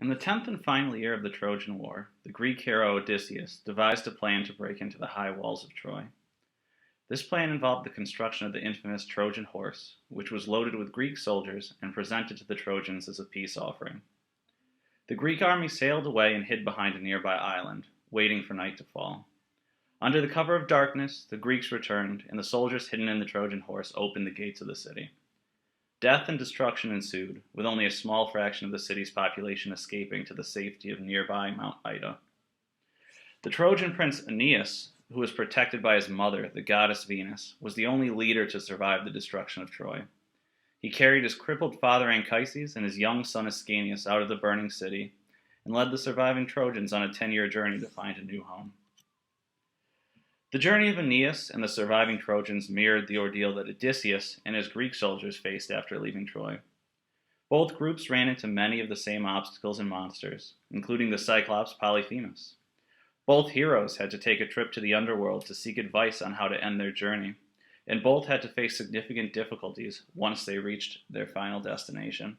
In the 10th and final year of the Trojan War, the Greek hero Odysseus devised a plan to break into the high walls of Troy. This plan involved the construction of the infamous Trojan horse, which was loaded with Greek soldiers and presented to the Trojans as a peace offering. The Greek army sailed away and hid behind a nearby island, waiting for night to fall. Under the cover of darkness, the Greeks returned, and the soldiers hidden in the Trojan horse opened the gates of the city. Death and destruction ensued, with only a small fraction of the city's population escaping to the safety of nearby Mount Ida. The Trojan prince Aeneas, who was protected by his mother, the goddess Venus, was the only leader to survive the destruction of Troy. He carried his crippled father Anchises and his young son Ascanius out of the burning city, and led the surviving Trojans on a 10-year journey to find a new home. The journey of Aeneas and the surviving Trojans mirrored the ordeal that Odysseus and his Greek soldiers faced after leaving Troy. Both groups ran into many of the same obstacles and monsters, including the Cyclops Polyphemus. Both heroes had to take a trip to the underworld to seek advice on how to end their journey, and both had to face significant difficulties once they reached their final destination.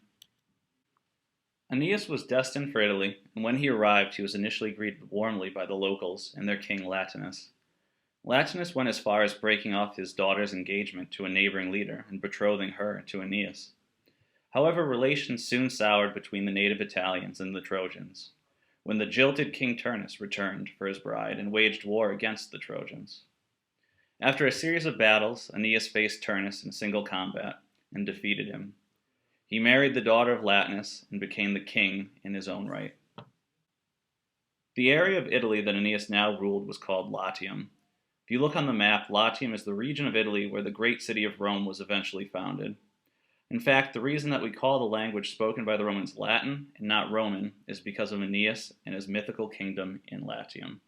Aeneas was destined for Italy, and when he arrived, he was initially greeted warmly by the locals and their king Latinus. Latinus went as far as breaking off his daughter's engagement to a neighboring leader and betrothing her to Aeneas. However, relations soon soured between the native Italians and the Trojans, when the jilted King Turnus returned for his bride and waged war against the Trojans. After a series of battles, Aeneas faced Turnus in single combat and defeated him. He married the daughter of Latinus and became the king in his own right. The area of Italy that Aeneas now ruled was called Latium. If you look on the map, Latium is the region of Italy where the great city of Rome was eventually founded. In fact, the reason that we call the language spoken by the Romans Latin and not Roman is because of Aeneas and his mythical kingdom in Latium.